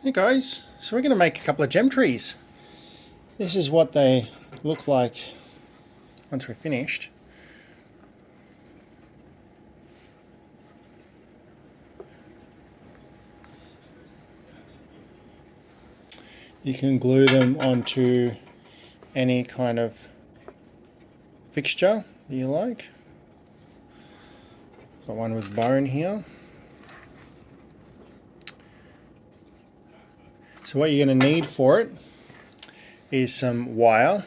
Hey guys, so we're going to make a couple of gem trees. This is what they look like once we're finished. You can glue them onto any kind of fixture that you like. Got one with bone here. So what you're going to need for it is some wire,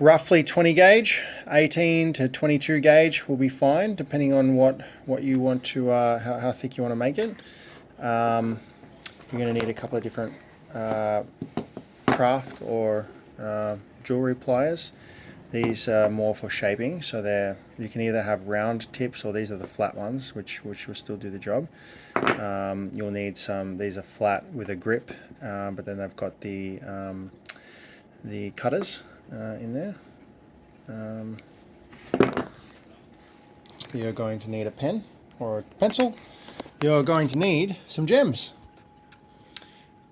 roughly 20 gauge, 18 to 22 gauge will be fine, depending on what you want to, how thick you want to make it. You're going to need a couple of different craft or jewelry pliers. These are more for shaping, so you can either have round tips or these are the flat ones, which will still do the job. You'll need some. These are flat with a grip, but then they've got the cutters in there. You're going to need a pen or a pencil. You're going to need some gems.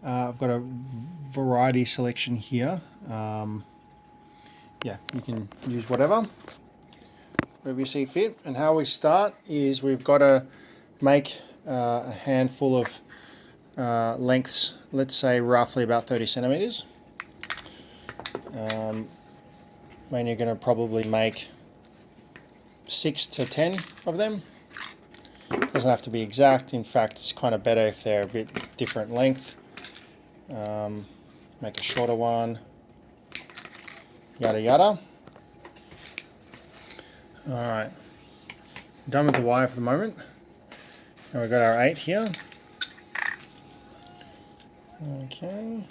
I've got a variety selection here. Yeah, you can use whatever you see fit. And how we start is we've got to make a handful of lengths, let's say roughly about 30 centimeters. And you're going to probably make 6 to 10 of them. Doesn't have to be exact. In fact, it's kind of better if they're a bit different length. Make a shorter one, yada yada. Alright, done with the wire for the moment. Now we've got our 8 here. Okay.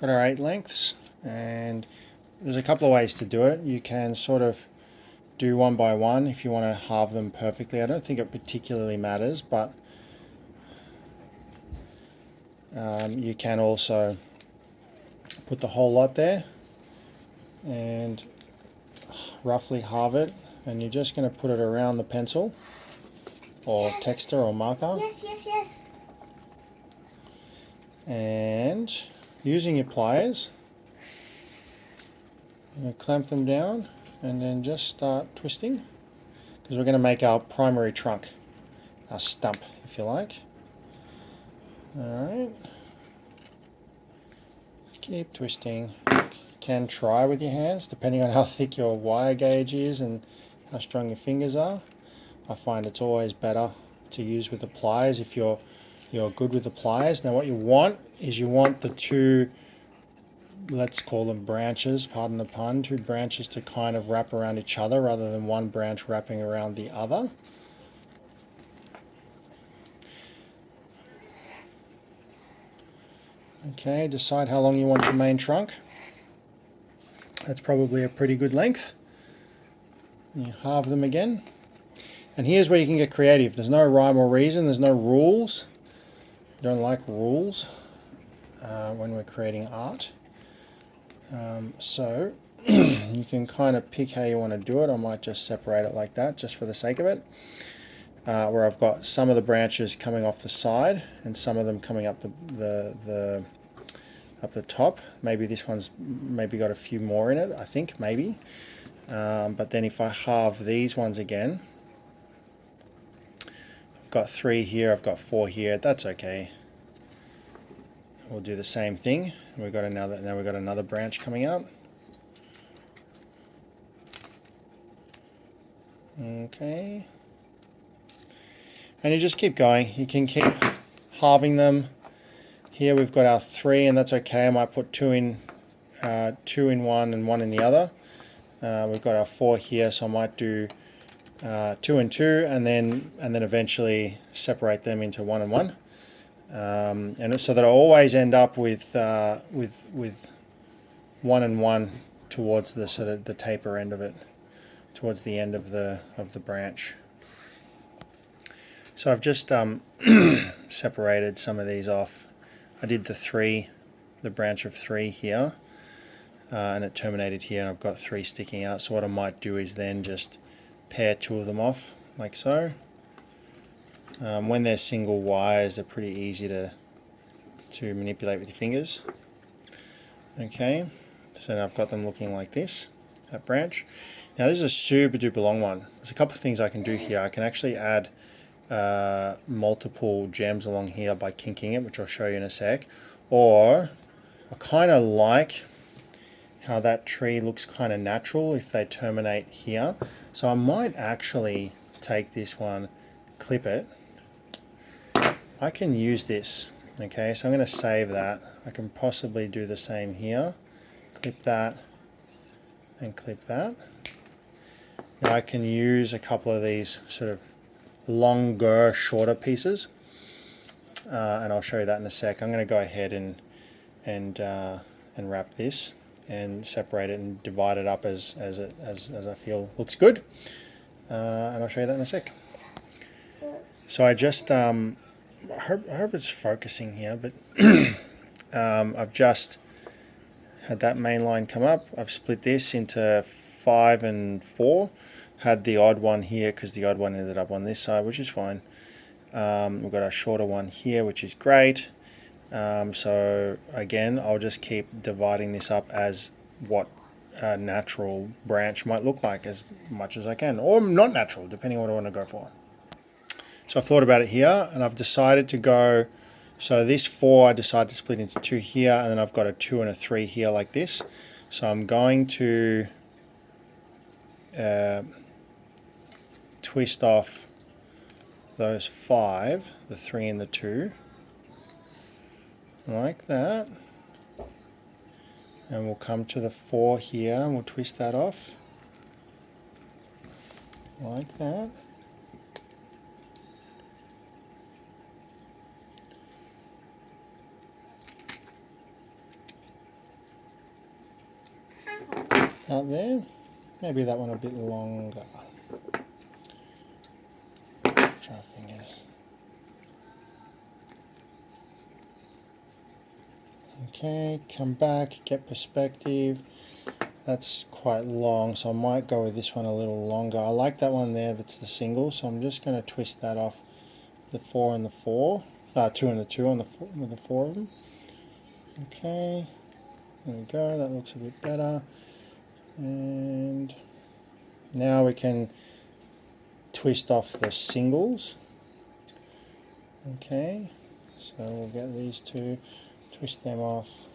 Got our 8 lengths, and there's a couple of ways to do it. You can sort of do one by one if you want to halve them perfectly. I don't think it particularly matters, but you can also put the whole lot there and roughly halve it, and you're just going to put it around the pencil or texter or marker. Yes. And using your pliers, you clamp them down and then just start twisting, because we're going to make our primary trunk, our stump if you like. Alright, keep twisting. You can try with your hands depending on how thick your wire gauge is and how strong your fingers are. I find it's always better to use with the pliers if you're good with the pliers. Now what you want is the two, let's call them branches, pardon the pun, two branches to kind of wrap around each other rather than one branch wrapping around the other. Okay, decide how long you want your main trunk. That's probably a pretty good length. You halve them again. And here's where you can get creative. There's no rhyme or reason, there's no rules. I don't like rules when we're creating art. So you can kind of pick how you want to do it. I might just separate it like that just for the sake of it. Where I've got some of the branches coming off the side and some of them coming up the top. Maybe this one's maybe got a few more in it, I think, maybe. But then if I halve these ones again, I've got 3 here, I've got 4 here, that's okay. We'll do the same thing. Now we've got another branch coming up. Okay. And you just keep going. You can keep halving them. Here we've got our 3, and that's okay. I might put 2 in one and 1 in the other. We've got our 4 here, so I might do 2 and 2, and then eventually separate them into 1 and 1. And so that I always end up with 1 and 1 towards the sort of the taper end of it, towards the end of the branch. So I've just separated some of these off. I did the branch of 3 here, and it terminated here, and I've got 3 sticking out. So what I might do is then just pair two of them off like so. When they're single wires, they're pretty easy to manipulate with your fingers. Okay, so now I've got them looking like this, that branch. Now this is a super duper long one. There's a couple of things I can do here. I can actually add multiple gems along here by kinking it, which I'll show you in a sec. Or I kind of like how that tree looks kind of natural if they terminate here. So I might actually take this one, clip it. I can use this, okay, so I'm going to save that. I can possibly do the same here. Clip that and clip that. Now I can use a couple of these sort of longer, shorter pieces, and I'll show you that in a sec. I'm going to go ahead and wrap this and separate it and divide it up as I feel looks good, and I'll show you that in a sec. So I just I hope it's focusing here, but I've just had that main line come up. I've split this into 5 and 4. Had the odd one here because the odd one ended up on this side, which is fine. We've got a shorter one here, which is great. So again, I'll just keep dividing this up as what a natural branch might look like as much as I can, or not natural, depending on what I want to go for. So I've thought about it here, and I've decided to go, so this 4 I decided to split into 2 here, and then I've got a 2 and a 3 here like this. So I'm going to twist off those 5, the 3 and the 2, like that, and we'll come to the 4 here and we'll twist that off like that. Out there, maybe that one a bit longer. Try fingers. Okay, come back, get perspective. That's quite long, so I might go with this one a little longer. I like that one there, that's the single, so I'm just going to twist that off the 4 and the 4. 2 and the 2 on the with the 4 of them. Okay, there we go, that looks a bit better. And now we can twist off the singles. Okay, so we'll get these two, twist them off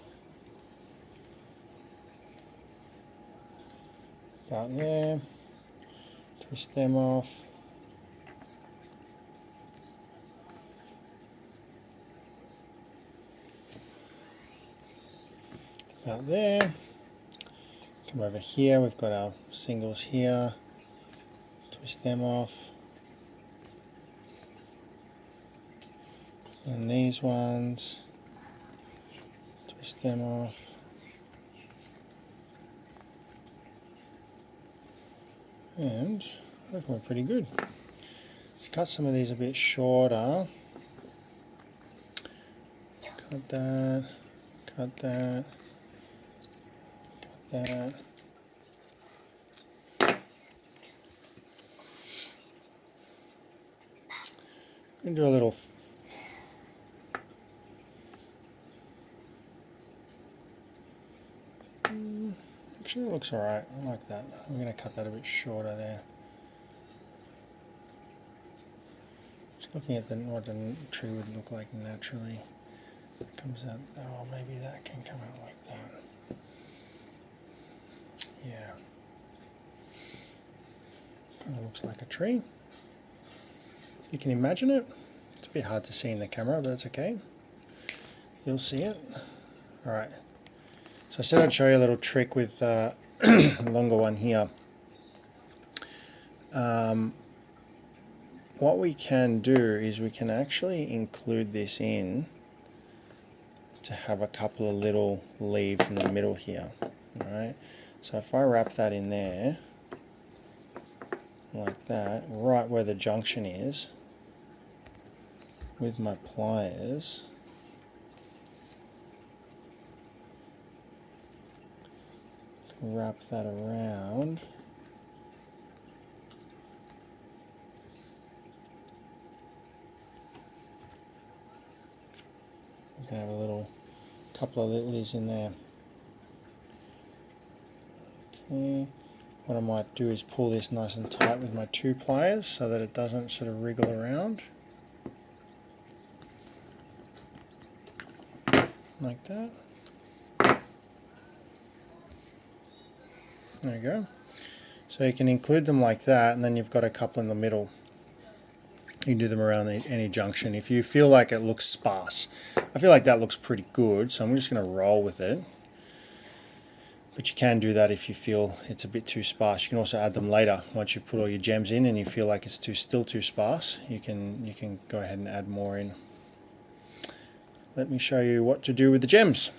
about there, twist them off. About there. Come over here, we've got our singles here, twist them off. And these ones, twist them off. And I reckon we're pretty good. Let's cut some of these a bit shorter. Cut that, cut that, cut that. I'm going to do a little actually it looks alright, I like that. I'm going to cut that a bit shorter there. Just looking at what the tree would look like naturally. It comes out, oh maybe that can come out like that. Yeah. Kind of looks like a tree. You can imagine it. It's a bit hard to see in the camera, but that's okay. You'll see it. Alright. So I said I'd show you a little trick with a longer one here. What we can do is we can actually include this in to have a couple of little leaves in the middle here. Alright. So if I wrap that in there, like that, right where the junction is, with my pliers, wrap that around, can have a little couple of littlies in there. Okay. What I might do is pull this nice and tight with my 2 pliers so that it doesn't sort of wriggle around. Like that. There you go. So you can include them like that, and then you've got a couple in the middle. You can do them around any junction. If you feel like it looks sparse, I feel like that looks pretty good, so I'm just going to roll with it. But you can do that if you feel it's a bit too sparse. You can also add them later once you've put all your gems in and you feel like it's still too sparse. You can go ahead and add more in. Let me show you what to do with the gems.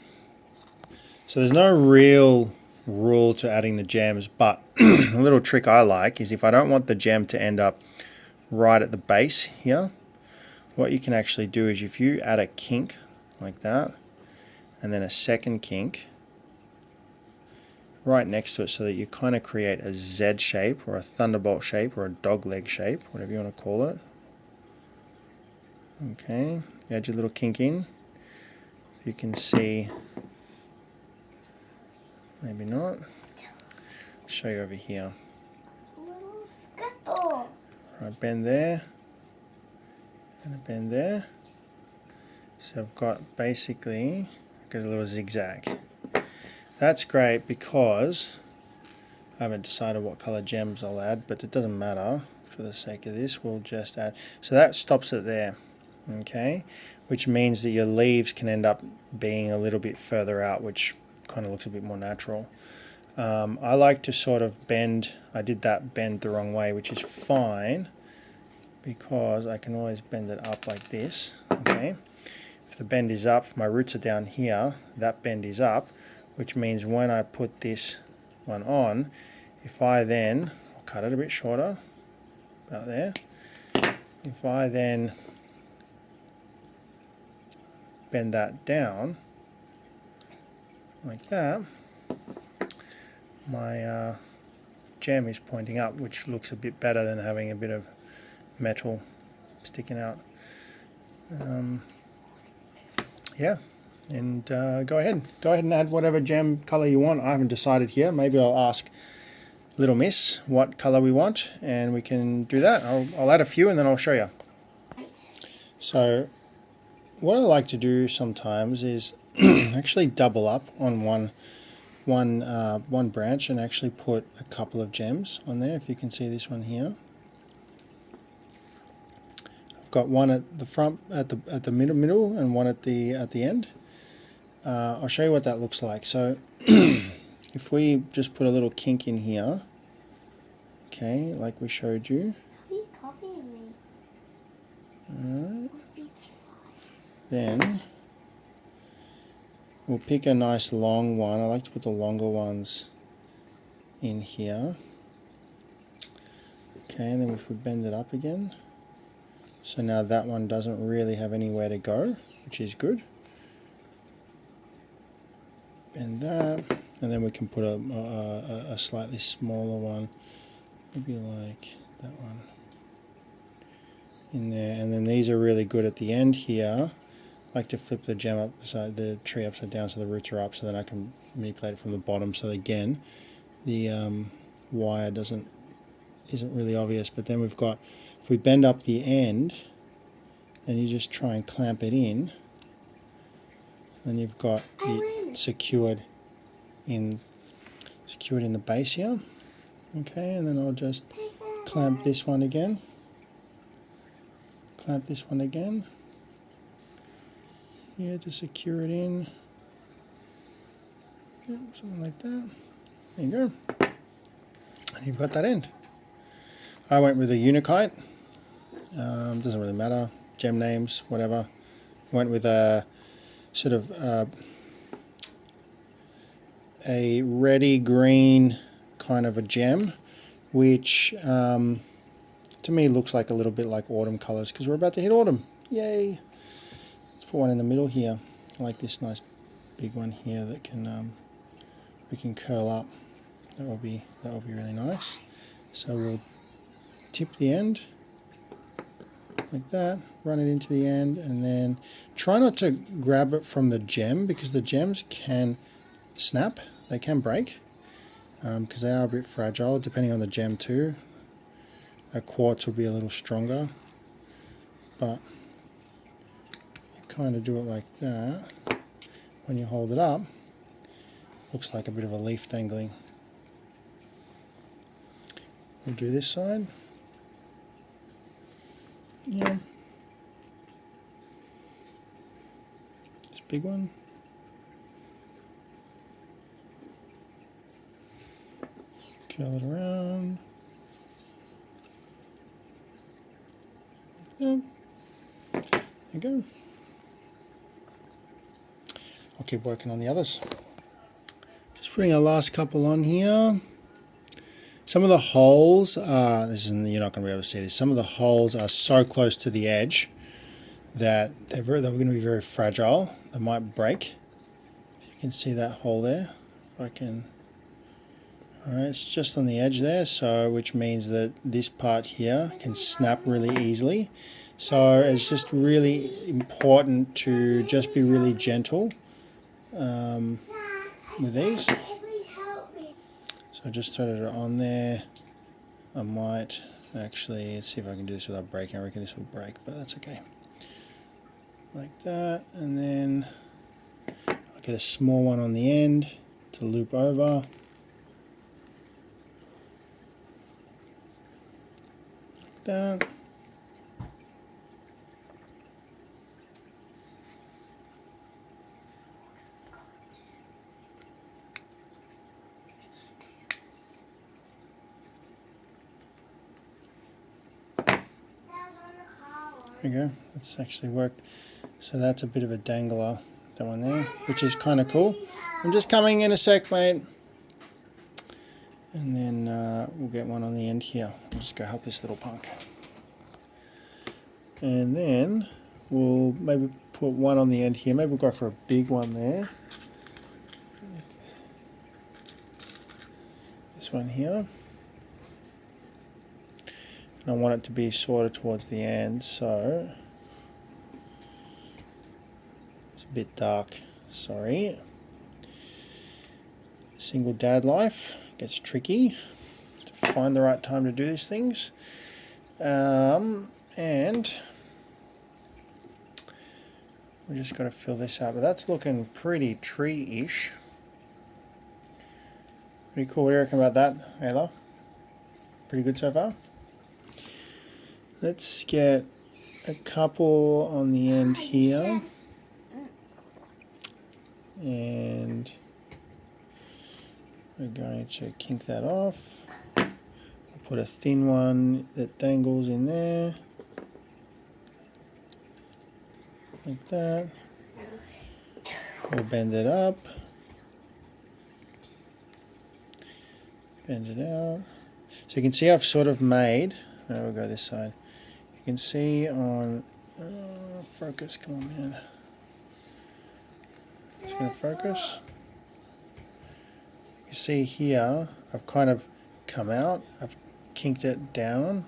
So there's no real rule to adding the gems, but a little trick I like is if I don't want the gem to end up right at the base here, what you can actually do is if you add a kink like that and then a second kink right next to it so that you kind of create a Z shape or a thunderbolt shape or a dog leg shape, whatever you want to call it. Okay, add your little kink in. You can see, maybe not. I'll show you over here. Little scuttle. Right, bend there and a bend there. So I've got basically a little zigzag. That's great because I haven't decided what color gems I'll add, but it doesn't matter for the sake of this. We'll just add. So that stops it there. Okay, which means that your leaves can end up being a little bit further out, which kind of looks a bit more natural. I like to sort of bend. I did that bend the wrong way, which is fine because I can always bend it up like this. Okay, if the bend is up, if my roots are down here, that bend is up, which means when I put this one on, if I then, I'll cut it a bit shorter, about there, if I then bend that down like that, my gem is pointing up, which looks a bit better than having a bit of metal sticking out. Yeah, and go ahead and add whatever gem color you want. I haven't decided here. Maybe I'll ask Little Miss what color we want, and we can do that. I'll add a few and then I'll show you. So what I like to do sometimes is actually double up on one branch and actually put a couple of gems on there. If you can see this one here, I've got one at the front, at the middle, and one at the end. I'll show you what that looks like. So if we just put a little kink in here, okay, like we showed you. How are you copying me? Alright. Then we'll pick a nice long one. I like to put the longer ones in here. Okay, and then if we bend it up again, so now that one doesn't really have anywhere to go, which is good. Bend that, and then we can put a slightly smaller one, maybe like that one in there. And then these are really good at the end here. I like to flip the gem upside, the tree upside down so the roots are up, so then I can manipulate it from the bottom. So again, the wire isn't really obvious. But then we've got, if we bend up the end, and you just try and clamp it in, then you've got it secured in the base here. Okay, and then I'll just clamp this one again. Clamp this one again. Here to secure it in. Yep, something like that. There you go. And you've got that end. I went with a unakite. Doesn't really matter. Gem names, whatever. Went with a sort of a reddy green kind of a gem, which to me looks like a little bit like autumn colors because we're about to hit autumn. Yay! Let's put one in the middle here. I like this nice big one here that can we can curl up. That will be really nice. So we'll tip the end like that, run it into the end, and then try not to grab it from the gem because the gems can snap, they can break because they are a bit fragile depending on the gem too. A quartz will be a little stronger, but you kind of do it like that. When you hold it up, looks like a bit of a leaf dangling. We'll do this side. Yeah. This big one. Curl it around. Like that. There you go. I'll keep working on the others. Just putting our last couple on here. Some of the holes are, you're not going to be able to see this, some of the holes are so close to the edge that they're going to be very fragile. They might break. You can see that hole there. If I can, alright, it's just on the edge there, so which means that this part here can snap really easily. So it's just really important to just be really gentle with these. So I just threaded it on there. I might actually, let's see if I can do this without breaking. I reckon this will break, but that's okay. Like that, and then I'll get a small one on the end to loop over. Like that. There you go, that's actually worked. So that's a bit of a dangler, that one there, which is kind of cool. I'm just coming in a sec, mate. And then we'll get one on the end here. I'll just go help this little punk. And then we'll maybe put one on the end here. Maybe we'll go for a big one there. This one here. And I want it to be sort of towards the end, so it's a bit dark, sorry. Single dad life gets tricky to find the right time to do these things. And we just got to fill this out, but that's looking pretty tree-ish. Pretty cool. What do you reckon about that, Ayla? Pretty good so far? Let's get a couple on the end here, and we're going to kink that off. We'll put a thin one that dangles in there, like that. We'll bend it up, bend it out. So you can see I've sort of made, we'll go this side. You can see on, focus, come on man. It's going to focus. You see here, I've kind of come out, I've kinked it down,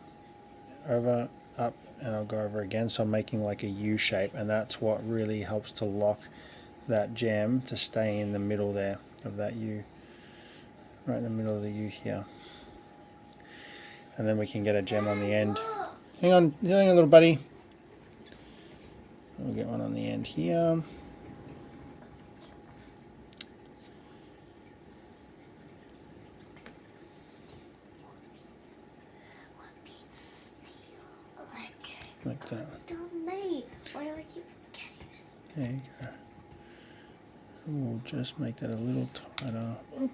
over, up, and I'll go over again, so I'm making like a U shape, and that's what really helps to lock that gem to stay in the middle there of that U, right in the middle of the U here. And then we can get a gem on the end. Hang on, little buddy. We'll get one on the end here. Like that. Why do I keep getting this? There you go. And we'll just make that a little tighter. Oop.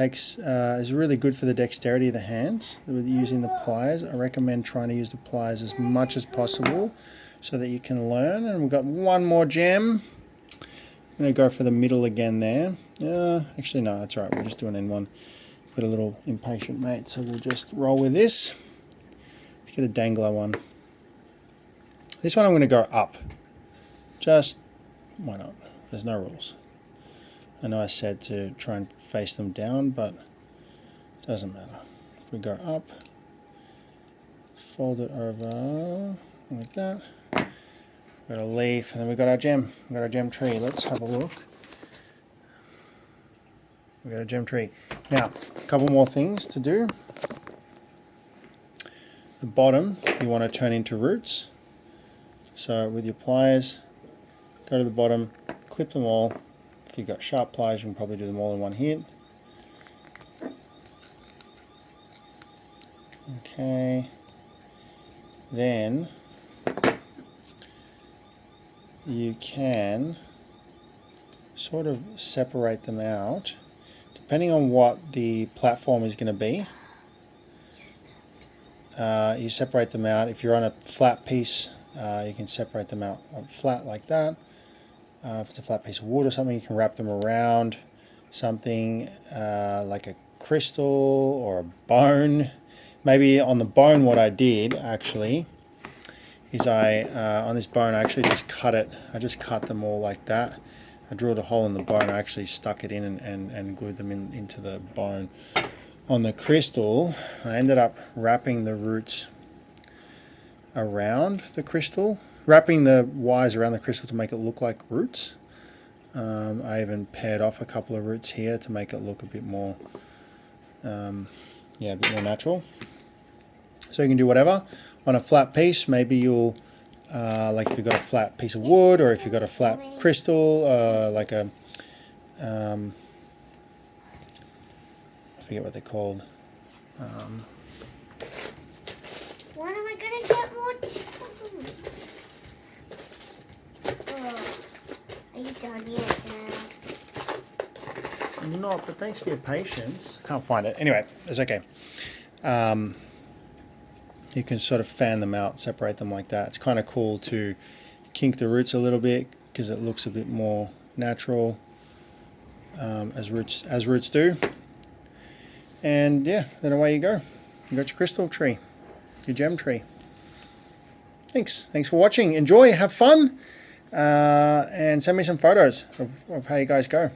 Is really good for the dexterity of the hands with using the pliers. I recommend trying to use the pliers as much as possible so that you can learn. And we've got one more gem. I'm going to go for the middle again there. Actually no, that's right, we'll just do an N1. We've got a little impatient mate, so we'll just roll with this. Let's get a dangler one. This one I'm going to go up. Just, why not? There's no rules. I know I said to try and face them down, but it doesn't matter. If we go up, fold it over like that. We've got a leaf, and then we've got our gem. We've got our gem tree. Let's have a look. We've got a gem tree. Now, a couple more things to do. The bottom you want to turn into roots. So with your pliers, go to the bottom, clip them all. If you've got sharp pliers, you can probably do them all in one hit. Okay. Then you can sort of separate them out depending on what the platform is going to be. You separate them out. If you're on a flat piece, you can separate them out on flat like that. If it's a flat piece of wood or something, you can wrap them around something like a crystal or a bone. Maybe on the bone, what I did actually is on this bone, I actually just cut it. I just cut them all like that. I drilled a hole in the bone. I actually stuck it in and glued them into the bone. On the crystal, I ended up wrapping the roots around the crystal, wrapping the wires around the crystal to make it look like roots. I even paired off a couple of roots here to make it look a bit more, a bit more natural. So you can do whatever. On a flat piece, maybe you'll, like if you've got a flat piece of wood, or if you've got a flat crystal, like a, I forget what they're called. When am I gonna get more? Are you done yet, Dad? I'm not, but thanks for your patience. I can't find it. Anyway, it's okay. You can sort of fan them out, separate them like that. It's kind of cool to kink the roots a little bit because it looks a bit more natural, as roots do. And yeah, then away you go. You got your crystal tree, your gem tree. Thanks for watching. Enjoy, have fun, and send me some photos of how you guys go.